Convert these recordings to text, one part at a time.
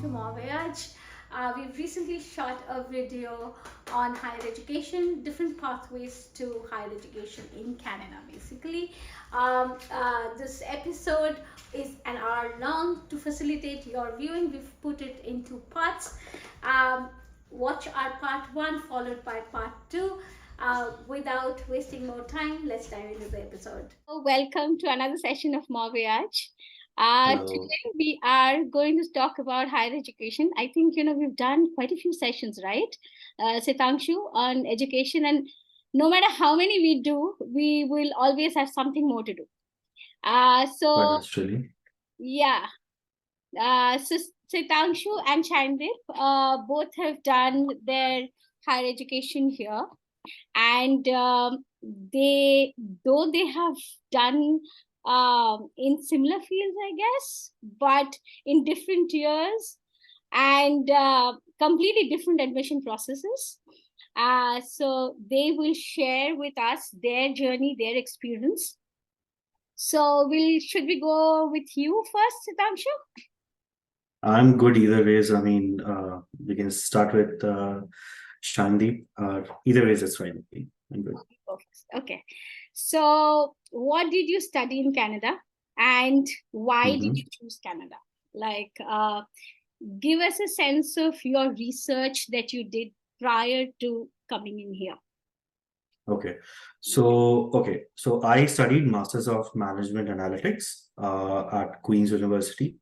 More Voyage. We've recently shot a video on higher education, different pathways to higher education in Canada, basically. This episode is an hour long. To facilitate your viewing, we've put it into parts. Watch our part 1 followed by part 2. Without wasting more time, let's dive into the episode. Welcome to another session of More Voyage. Today we are going to talk about higher education. I think, we've done quite a few sessions, right? Shitangshu, on education, and no matter how many we do, we will always have something more to do. Yeah. So Shitangshu and Shinedeeps both have done their higher education here. And they have done in similar fields, I guess, but in different years and completely different admission processes. So they will share with us their journey, their experience. So should we go with you first, Shitangshu? I'm good either ways. I mean, we can start with Shinedeeps. Either ways, it's fine. I'm good. Okay. So, what did you study in Canada, and why did you choose Canada? Like, give us a sense of your research that you did prior to coming in here. Okay. So I studied Masters of Management Analytics at Queen's University.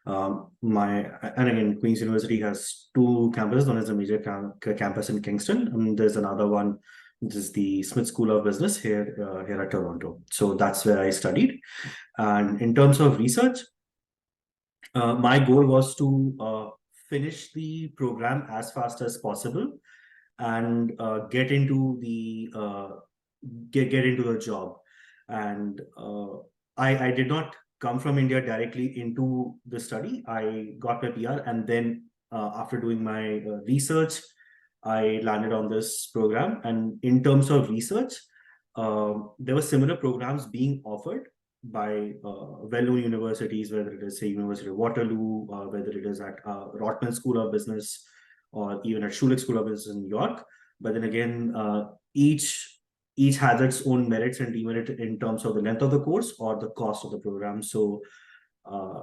And again, Queen's University has two campuses. One is a major campus in Kingston, and there's another one, which is the Smith School of Business here at Toronto. So that's where I studied. And in terms of research, my goal was to finish the program as fast as possible and get into the job. And I did not come from India directly into the study. I got my PR, and then after doing my research, I landed on this program. And in terms of research, there were similar programs being offered by well-known universities, whether it is, say, University of Waterloo, whether it is at Rotman School of Business, or even at Schulich School of Business in New York. But then again, each has its own merits and demerit in terms of the length of the course or the cost of the program. So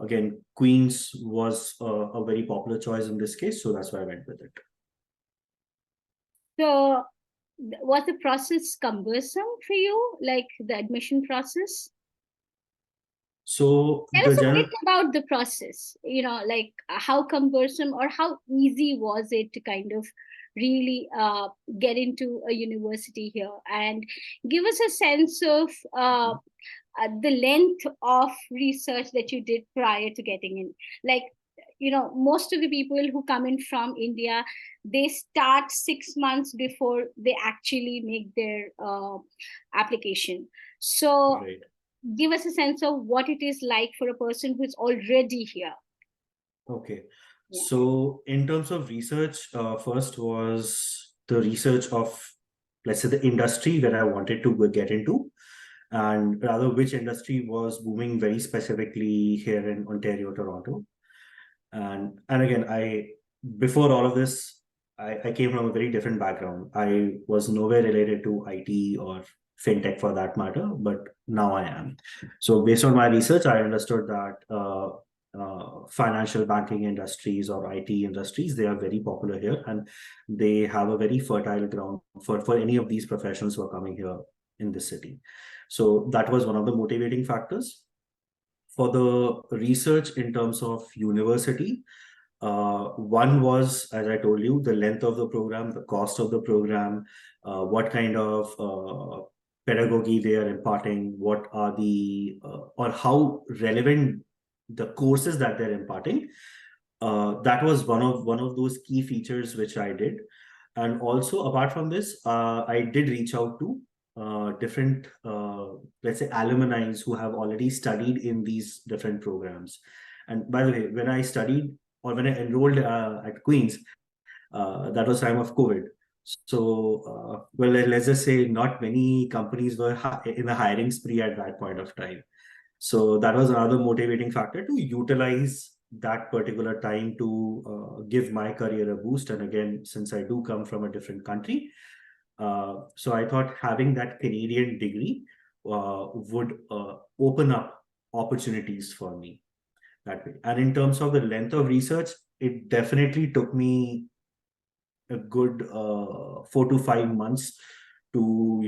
again, Queen's was a very popular choice in this case, so that's why I went with it. So was the process cumbersome for you, like the admission process? So tell us a bit about the process, like how cumbersome or how easy was it to kind of really get into a university here, and give us a sense of the length of research that you did prior to getting in. Like, most of the people who come in from India, they start 6 months before they actually make their application. So right. Give us a sense of what it is like for a person who is already here. Okay. Yeah. So in terms of research, first was the research of, let's say, the industry that I wanted to get into, and rather which industry was booming very specifically here in Ontario, Toronto. And again, before all of this, I came from a very different background. I was nowhere related to IT or fintech for that matter, but now I am. So based on my research, I understood that financial banking industries or IT industries, they are very popular here, and they have a very fertile ground for any of these professionals who are coming here in this city. So that was one of the motivating factors. For the research in terms of university, one was, as I told you, the length of the program, the cost of the program, what kind of pedagogy they are imparting, what are the or how relevant the courses that they're imparting. That was one of those key features which I did. And also, apart from this, I did reach out to different, let's say, alumni who have already studied in these different programs. And by the way, when I studied or when I enrolled at Queen's, that was time of COVID. So, well, let's just say not many companies were in the hiring spree at that point of time. So that was another motivating factor to utilize that particular time to give my career a boost. And again, since I do come from a different country, so I thought having that Canadian degree would open up opportunities for me that way. And in terms of the length of research, it definitely took me a good 4 to 5 months to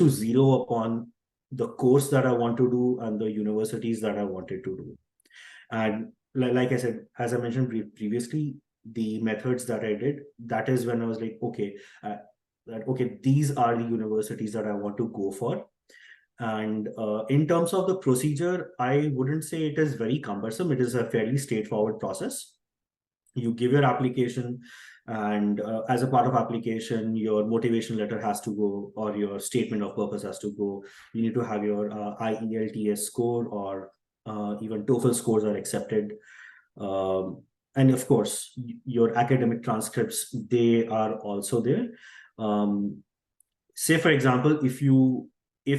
zero upon the course that I want to do and the universities that I wanted to do. And like I said, as I mentioned previously, the methods that I did, that is when I was like, okay, these are the universities that I want to go for. And in terms of the procedure, I wouldn't say it is very cumbersome. It is a fairly straightforward process. You give your application, and as a part of application, your motivation letter has to go, or your statement of purpose has to go. You need to have your IELTS score, or even TOEFL scores are accepted. And of course, your academic transcripts, they are also there. Say, for example, if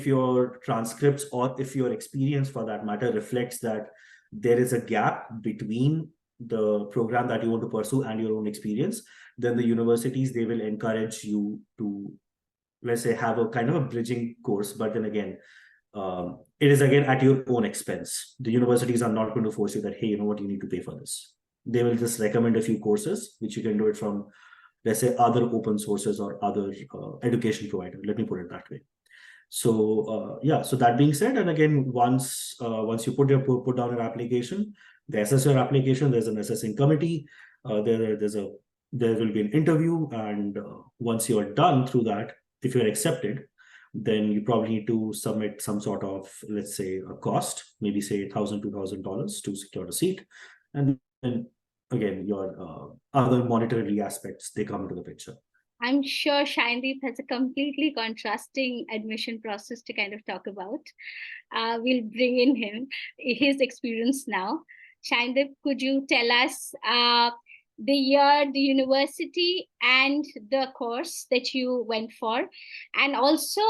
your transcripts, or if your experience for that matter, reflects that there is a gap between the program that you want to pursue and your own experience, then the universities, they will encourage you to, let's say, have a kind of a bridging course. But then again, it is again at your own expense. The universities are not going to force you that, hey, you know what, you need to pay for this. They will just recommend a few courses, which you can do it from, let's say, other open sources or other education providers. Let me put it that way. So yeah, so that being said, and again, once you put down your application, they assess your application. There's an assessing committee. There will be an interview, and once you're done through that, if you're accepted, then you probably need to submit some sort of, let's say, a cost, maybe say $1,000 to secure a seat, and then again, your other monetary aspects, they come into the picture. I'm sure Shinedeep has a completely contrasting admission process to kind of talk about. We'll bring in his experience now. Shinedeep, could you tell us the year, the university, and the course that you went for, and also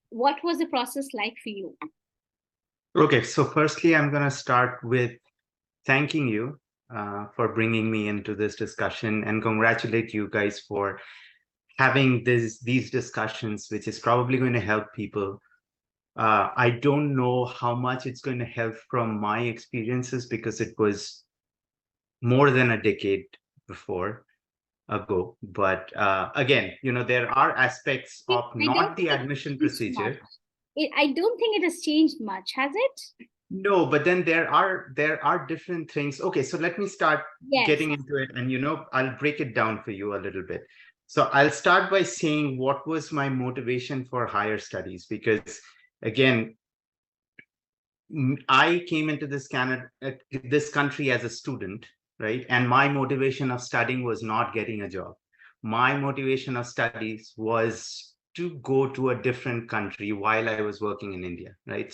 what was the process like for you? Okay, so firstly, I'm going to start with thanking you for bringing me into this discussion, and congratulate you guys for having these discussions, which is probably going to help people. I don't know how much it's going to help from my experiences, because it was more than a decade ago. But again, there are aspects of not the admission procedure. I don't think it has changed much, has it? No, but then there are different things. Okay, so let me start getting into it, and I'll break it down for you a little bit. So I'll start by saying what was my motivation for higher studies, because again, I came into this country as a student, right? And my motivation of studying was not getting a job. My motivation of studies was to go to a different country while I was working in India, right?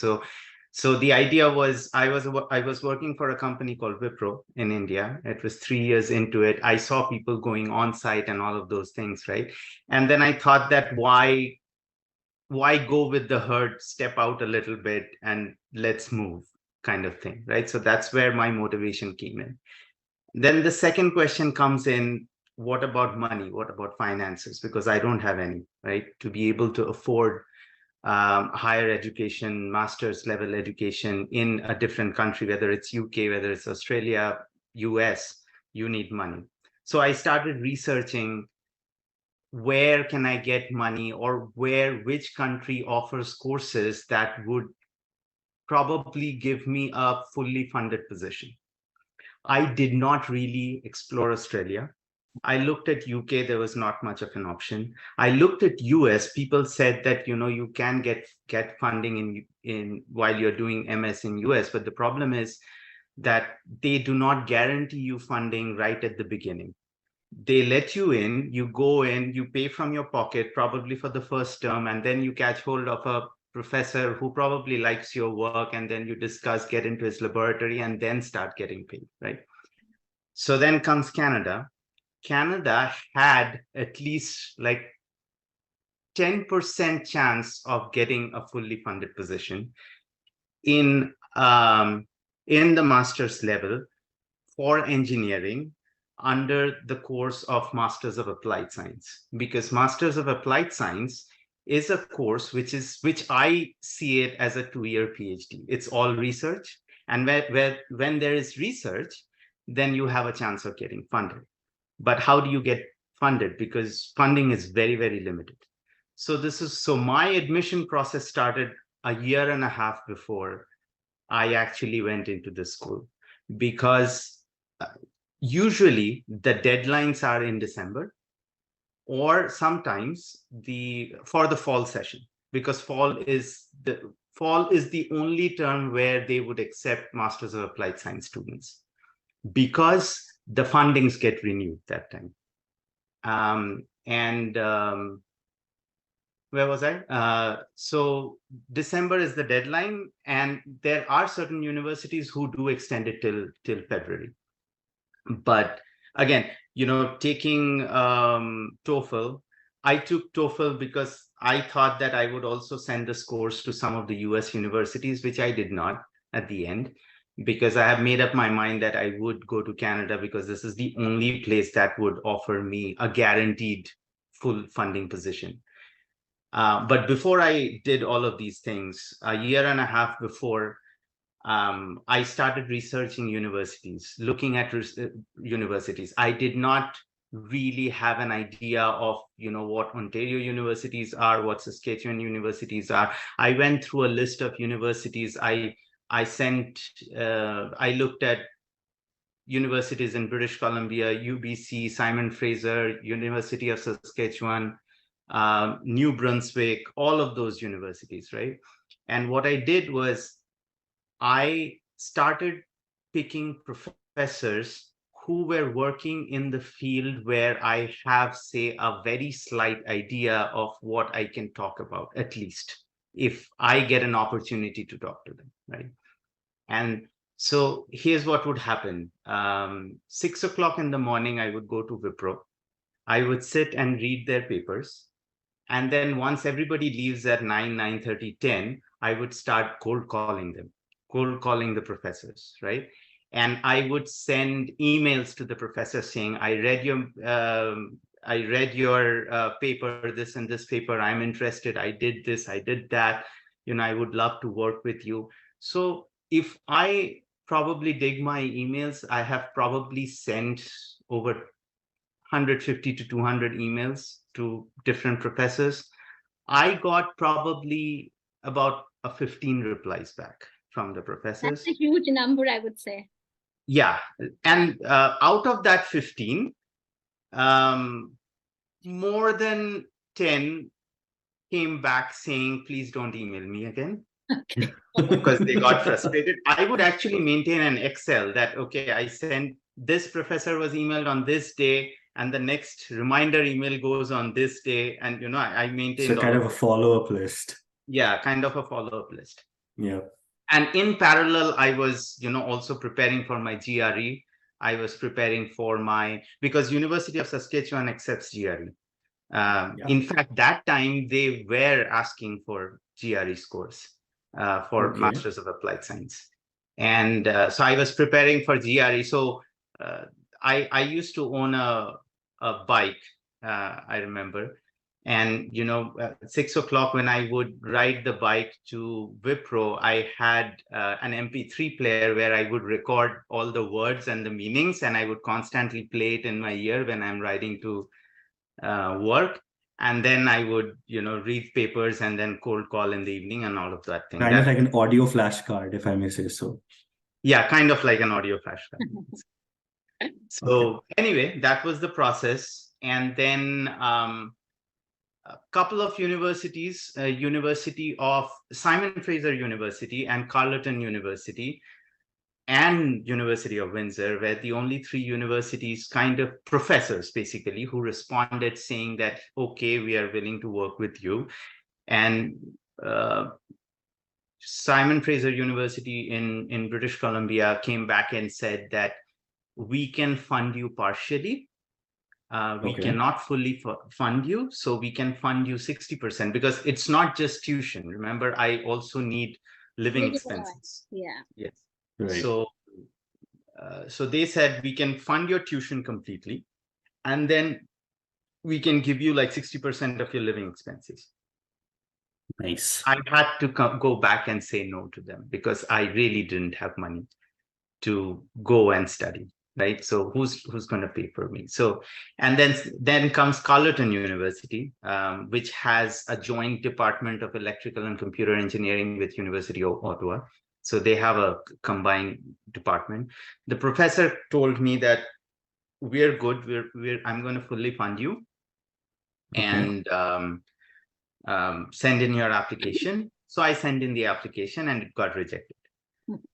So the idea was, I was working for a company called Wipro in India. It was 3 years into it. I saw people going on site and all of those things, right? And then I thought that why go with the herd, step out a little bit and let's move, kind of thing, right? So that's where my motivation came in. Then the second question comes in, what about money? What about finances? Because I don't have any, right? To be able to afford higher education, master's level education in a different country, whether it's UK, whether it's Australia, US, you need money. So I started researching, where can I get money, or which country offers courses that would probably give me a fully funded position. I did not really explore Australia. I looked at UK, there was not much of an option. I looked at US, people said that, you can get funding in while you're doing MS in US, but the problem is that they do not guarantee you funding right at the beginning. They let you in, you go in, you pay from your pocket, probably for the first term, and then you catch hold of a professor who probably likes your work, and then you discuss, get into his laboratory, and then start getting paid, right? So then comes Canada. Canada had at least like 10% chance of getting a fully funded position in the master's level for engineering under the course of Masters of Applied Science, because Masters of Applied Science is a course which I see it as a 2-year PhD. It's all research, and when there is research, then you have a chance of getting funded. But how do you get funded? Because funding is very, very limited. So my admission process started a year and a half before I actually went into the school, because usually the deadlines are in December, or sometimes for the fall session, because fall is the only term where they would accept Masters of Applied Science students, because the fundings get renewed that time. Where was I? So December is the deadline, and there are certain universities who do extend it till February. But again, taking TOEFL, I took TOEFL because I thought that I would also send this course to some of the US universities, which I did not at the end, because I have made up my mind that I would go to Canada, because this is the only place that would offer me a guaranteed full funding position. But before I did all of these things, a year and a half before, I started researching universities, looking at universities. I did not really have an idea of, what Ontario universities are, what Saskatchewan universities are. I went through a list of universities. I looked at universities in British Columbia, UBC, Simon Fraser, University of Saskatchewan, New Brunswick, all of those universities, right? And what I did was I started picking professors who were working in the field where I have, say, a very slight idea of what I can talk about, at least, if I get an opportunity to talk to them, right? And so here's what would happen. 6 o'clock in the morning, I would go to Wipro. I would sit and read their papers. And then once everybody leaves at 9:30, 10, I would start cold calling the professors, right? And I would send emails to the professor saying, I read your paper, this and this paper, I'm interested, I did this, I did that, I would love to work with you. So if I probably dig my emails, I have probably sent over 150 to 200 emails to different professors. I got probably about 15 replies back from the professors. That's a huge number, I would say. Yeah. And out of that 15, more than 10 came back saying, please don't email me again. Okay. Because they got frustrated. I would actually maintain an Excel that, okay, I sent this professor was emailed on this day, and the next reminder email goes on this day. And, I maintained so kind of a follow-up list. Yeah, kind of a follow-up list. Yeah. And in parallel, I was, also preparing for my GRE. I was preparing for because University of Saskatchewan accepts GRE. In fact, that time they were asking for GRE scores for Masters of Applied Science. And so I was preparing for GRE. So I used to own a bike, I remember. And, 6 o'clock when I would ride the bike to Wipro, I had an MP3 player where I would record all the words and the meanings, and I would constantly play it in my ear when I'm riding to work. And then I would, read papers and then cold call in the evening and all of that thing. Kind of like an audio flashcard, if I may say so. Yeah, kind of like an audio flashcard. So anyway, that was the process. And then a couple of universities, University of Simon Fraser University and Carleton University and University of Windsor were the only 3 universities, kind of professors basically, who responded saying that, okay, we are willing to work with you. And Simon Fraser University in British Columbia came back and said that we can fund you partially. We cannot fully fund you, so we can fund you 60%, because it's not just tuition. Remember, I also need living expenses. Yeah. Yes. Right. So So they said, we can fund your tuition completely, and then we can give you like 60% of your living expenses. Nice. I had to go back and say no to them because I really didn't have money to go and study, right? So who's going to pay for me? So, and then comes Carleton University, which has a joint department of electrical and computer engineering with University of Ottawa. So they have a combined department. The professor told me that we're good. I'm going to fully fund you, and send in your application. So I sent in the application, and it got rejected.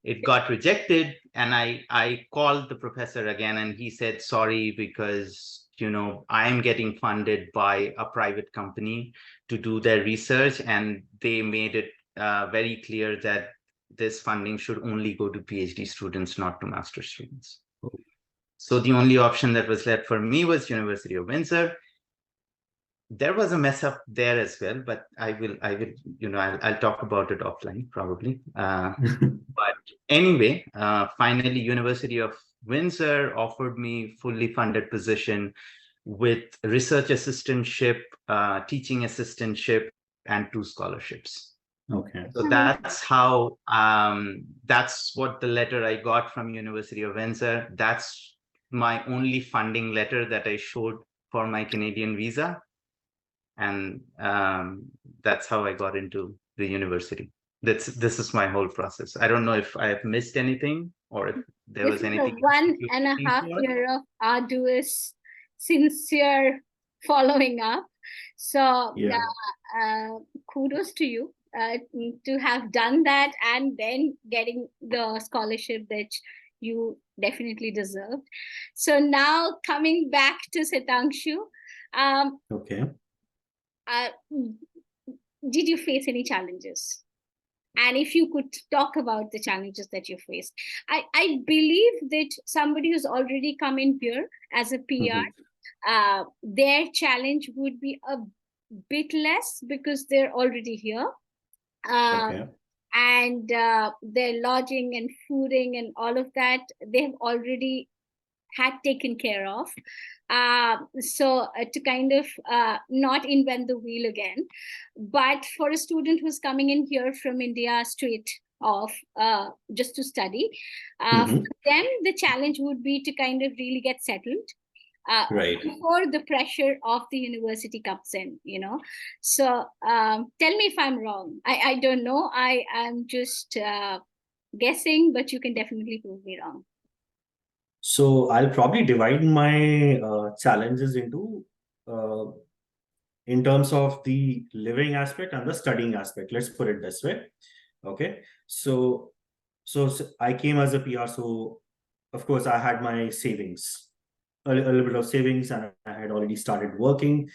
It got rejected, and I called the professor again, and he said, sorry, because I am getting funded by a private company to do their research, and they made it very clear that this funding should only go to PhD students, not to master students. So the only option that was left for me was University of Windsor. There was a mess up there as well, but I'll talk about it offline probably. But anyway, finally, University of Windsor offered me fully funded position with research assistantship, teaching assistantship, and 2 scholarships. Okay. So that's how, that's what the letter I got from University of Windsor. That's my only funding letter that I showed for my Canadian visa. And that's how I got into the university. This is my whole process. I don't know if I have missed anything or if there was anything. This is a 1.5 year of arduous, sincere following up. So kudos to you to have done that and then getting the scholarship that you definitely deserved. So now coming back to Shitangshu. Okay. Did you face any challenges? And if you could talk about the challenges that you faced. I believe that somebody who's already come in here as a PR, their challenge would be a bit less because they're already here. And their lodging and fooding and all of that, they've already had taken care of. So to kind of not invent the wheel again. But for a student who's coming in here from India straight off just to study, for them the challenge would be to kind of really get settled before the pressure of the university comes in, So tell me if I'm wrong. I don't know. I am just guessing, but you can definitely prove me wrong. So I'll probably divide my challenges into in terms of the living aspect and the studying aspect. Let's put it this way. Okay. So I came as a PR. So of course I had my savings, a little bit of savings, and I had already started working.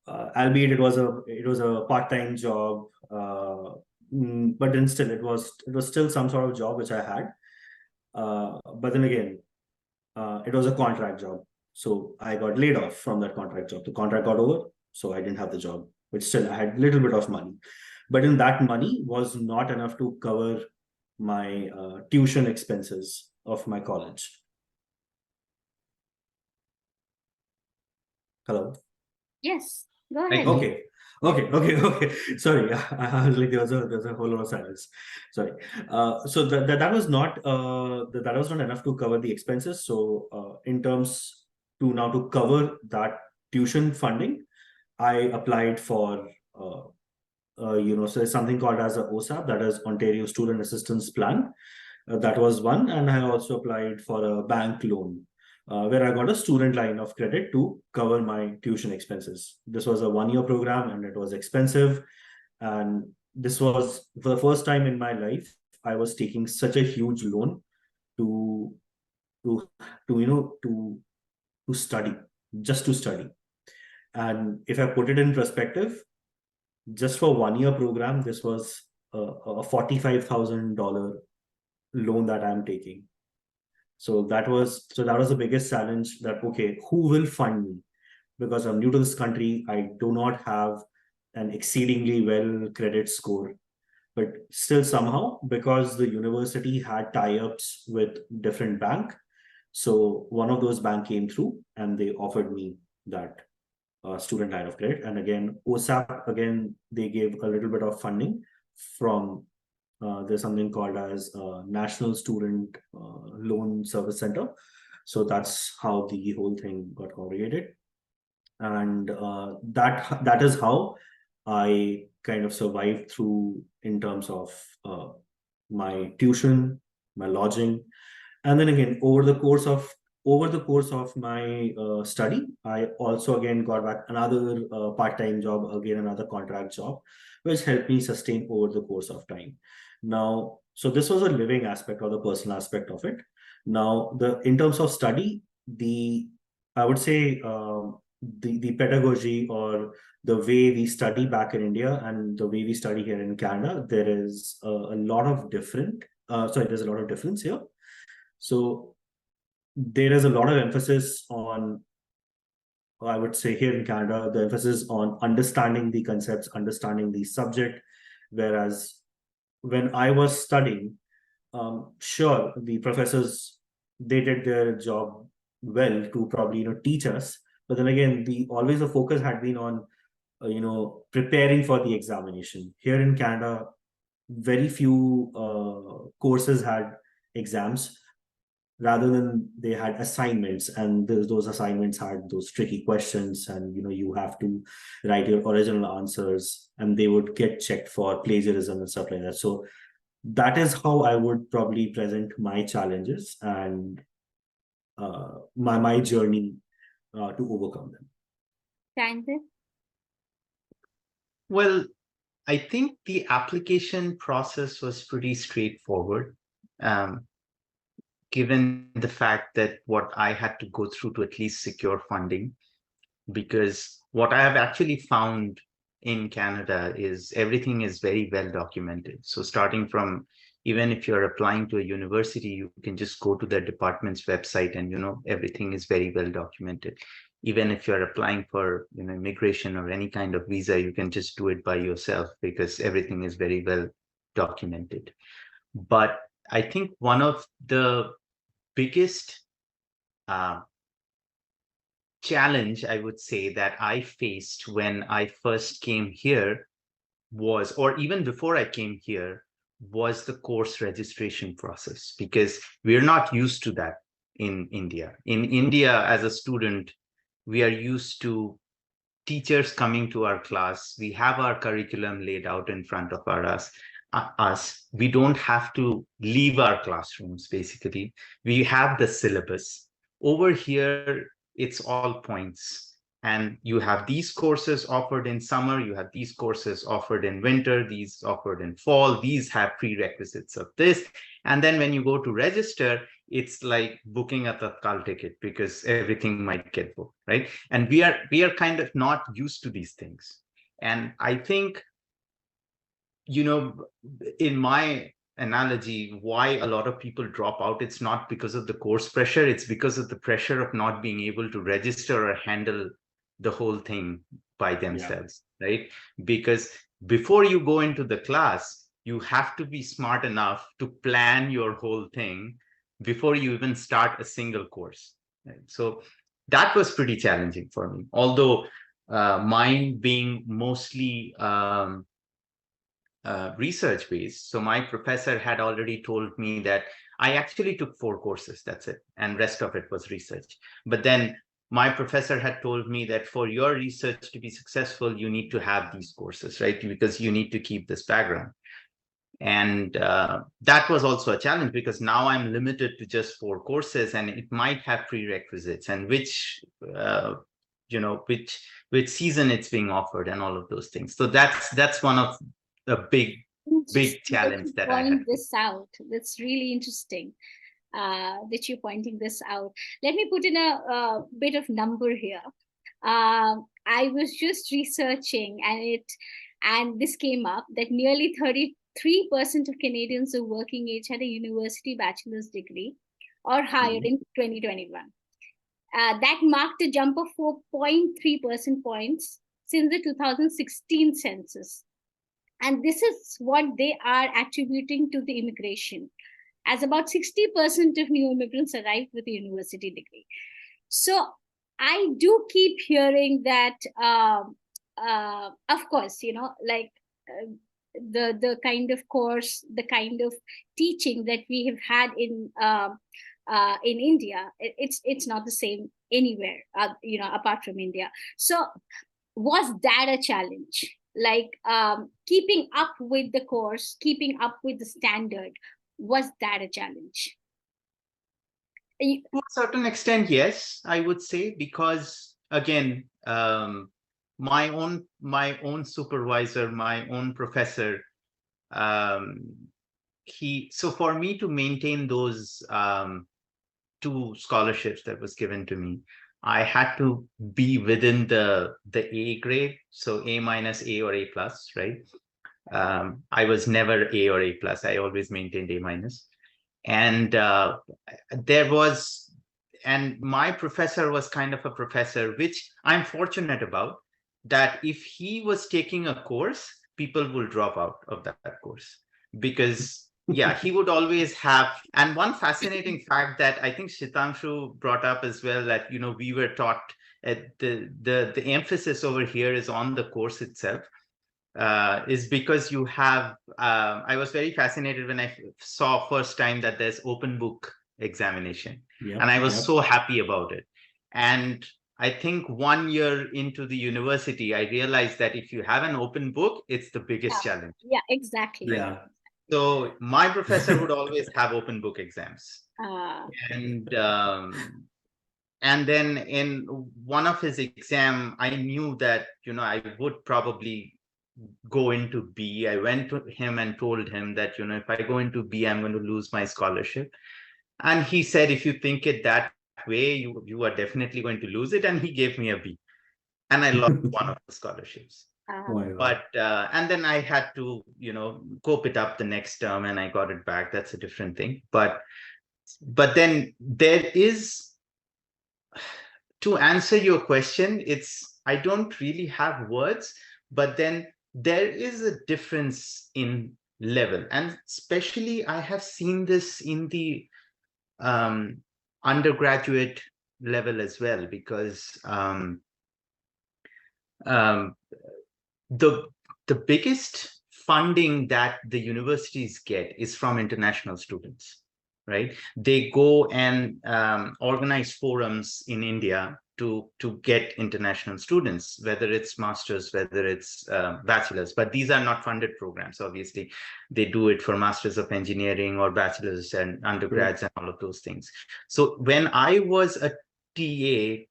Albeit it was a part-time job, but then still it was still some sort of job which I had. But then again, it was a contract job. So I got laid off from that contract job. The contract got over, so I didn't have the job, but still I had a little bit of money. But in that money was not enough to cover my tuition expenses of my college. Hello? Yes, go ahead. Okay. Sorry, I was like there was a whole lot of silence. Sorry. So that was not enough to cover the expenses. So in terms to cover that tuition funding, I applied for so there's something called as a OSAP, that is Ontario Student Assistance Plan. That was one, and I also applied for a bank loan. Where I got a student line of credit to cover my tuition expenses. This was a 1-year program and it was expensive. And this was for the first time in my life, I was taking such a huge loan to study, just to study. And if I put it in perspective, just for 1-year program, this was a $45,000 loan that I'm taking. So that was the biggest challenge, that, okay, who will fund me? Because I'm new to this country, I do not have an exceedingly well credit score. but still somehow, because the university had tie-ups with different bank, so one of those bank came through and they offered me that student line of credit. And again, OSAP, again, they gave a little bit of funding from, there's something called as National Student Loan Service Center. So that's how the whole thing got congregated. And that is how I kind of survived through in terms of my tuition, my lodging, and then again over the course of my study, I also again got back another part-time job, again another contract job, which helped me sustain over the course of time. Now, so this was a living aspect or the personal aspect of it. Now, in terms of study, I would say the pedagogy or the way we study back in India and the way we study here in Canada, there is a lot of there's a lot of difference here. So there is a lot of emphasis on, I would say here in Canada, the emphasis on understanding the concepts, understanding the subject, whereas when I was studying, sure, the professors, they did their job well to probably teach us, but then again, always the focus had been on preparing for the examination. Here in Canada, very few courses had exams, rather than they had assignments, and those assignments had those tricky questions, and you have to write your original answers, and they would get checked for plagiarism and stuff like that. So that is how I would probably present my challenges and my journey to overcome them. Sandhya? Well, I think the application process was pretty straightforward, given the fact that what I had to go through to at least secure funding, because what I have actually found in Canada is everything is very well documented. So starting from, even if you're applying to a university, you can just go to their department's website and, everything is very well documented. Even if you're applying for, immigration or any kind of visa, you can just do it by yourself because everything is very well documented. But I think one of the biggest challenge, I would say, that I faced when I first came here was, or even before I came here, was the course registration process, because we're not used to that in India. In India, as a student, we are used to teachers coming to our class. We have our curriculum laid out in front of us. We don't have to leave our classrooms, basically. We have the syllabus. Over here, it's all points. And you have these courses offered in summer, you have these courses offered in winter, these offered in fall, these have prerequisites of this. And then when you go to register, it's like booking a Tatkal ticket because everything might get booked, right? And we are kind of not used to these things. And I think, in my analogy, why a lot of people drop out, it's not because of the course pressure, it's because of the pressure of not being able to register or handle the whole thing by themselves, right? Because before you go into the class, you have to be smart enough to plan your whole thing before you even start a single course, right? So that was pretty challenging for me, although mine being mostly research based. So my professor had already told me that I actually took 4 courses, that's it, and rest of it was research. But then my professor had told me that for your research to be successful, you need to have these courses, right? Because you need to keep this background. And that was also a challenge, because now I'm limited to just 4 courses, and it might have prerequisites, and which season it's being offered and all of those things. So that's one of the big challenge that I had. This out. That's really interesting that you're pointing this out. Let me put in a bit of number here. I was just researching, and this came up that nearly 33% of Canadians of working age had a university bachelor's degree or higher in 2021. That marked a jump of 4.3 percentage points since the 2016 census. And this is what they are attributing to the immigration, as about 60% of new immigrants arrive with a university degree. So I do keep hearing that, of course, like the kind of course, the kind of teaching that we have had in India, it's not the same anywhere, apart from India. So was that a challenge? Like keeping up with the course, keeping up with the standard, was that a challenge? To a certain extent, yes, I would say, because again, my own supervisor, my own professor, so for me to maintain those 2 scholarships that was given to me, I had to be within the A grade, so A minus, A or A plus, right? I was never A or A plus. I always maintained A minus. And and my professor was kind of a professor, which I'm fortunate about, that if he was taking a course, people will drop out of that course, because yeah, he would always have. And one fascinating fact that I think Shitangshu brought up as well, that we were taught the emphasis over here is on the course itself. Is because you have, I was very fascinated when I saw first time that there's open book examination. Yep, and I was yep. so happy about it. And I think 1 year into the university, I realized that if you have an open book, it's the biggest challenge. Yeah, exactly. Yeah. So my professor would always have open book exams. And then in one of his exam, I knew that, I would probably go into B. I went to him and told him that, if I go into B, I'm going to lose my scholarship. And he said, if you think it that way, you are definitely going to lose it. And he gave me a B. And I lost one of the scholarships. But and then I had to, cope it up the next term, and I got it back. That's a different thing. But then there is, to answer your question, I don't really have words, but then there is a difference in level. And especially I have seen this in the undergraduate level as well, because the biggest funding that the universities get is from international students, right? They go and organize forums in India to get international students, whether it's masters, whether it's bachelors. But these are not funded programs, obviously. They do it for masters of engineering or bachelors and undergrads and all of those things. So when I was a TA,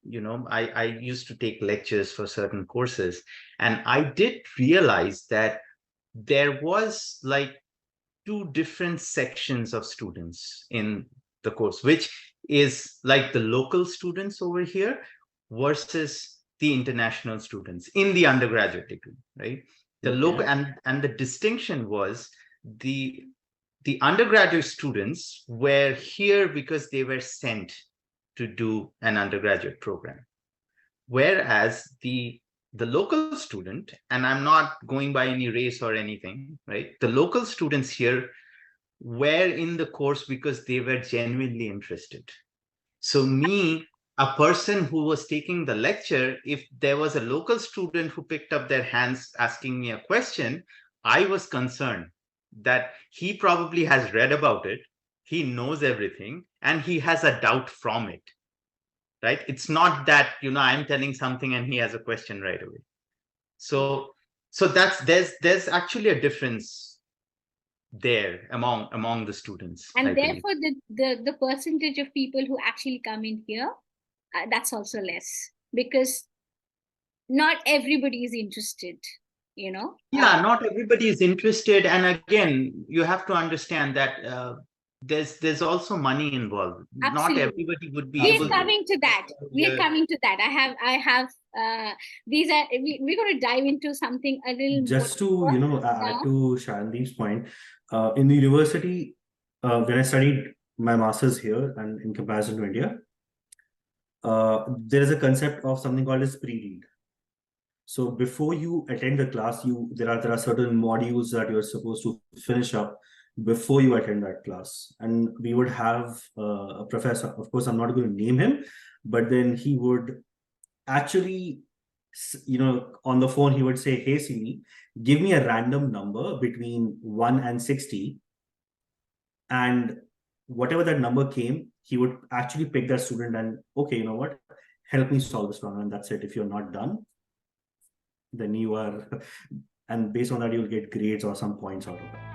I used to take lectures for certain courses, and I did realize that there was like 2 different sections of students in the course, which is like the local students over here versus the international students in the undergraduate degree, right? The local, and the distinction was the undergraduate students were here because they were sent to do an undergraduate program, whereas the local student, and I'm not going by any race or anything, right? The local students here were in the course because they were genuinely interested. So me, a person who was taking the lecture, if there was a local student who picked up their hands asking me a question, I was concerned that he probably has read about it, he knows everything, and he has a doubt from it. Right? It's not that, I'm telling something and he has a question right away. So there's actually a difference there among the students. And therefore, the percentage of people who actually come in here, that's also less, because not everybody is interested, Yeah, not everybody is interested. And again, you have to understand that there's also money involved. Absolutely. Not everybody would be able coming to that. We're coming to that. I have these are we're going to dive into something a little just more to add to Shayandeep's point. In the university, when I studied my master's here and in comparison to India, there is a concept of something called as pre-read. So before you attend the class, there are certain modules that you're supposed to finish up before you attend that class. And we would have a professor, of course, I'm not going to name him, but then he would actually, on the phone, he would say, "Hey Siri, give me a random number between 1 and 60. And whatever that number came, he would actually pick that student and, okay, you know what, help me solve this problem. And that's it. If you're not done, then you are, and based on that, you'll get grades or some points out of it."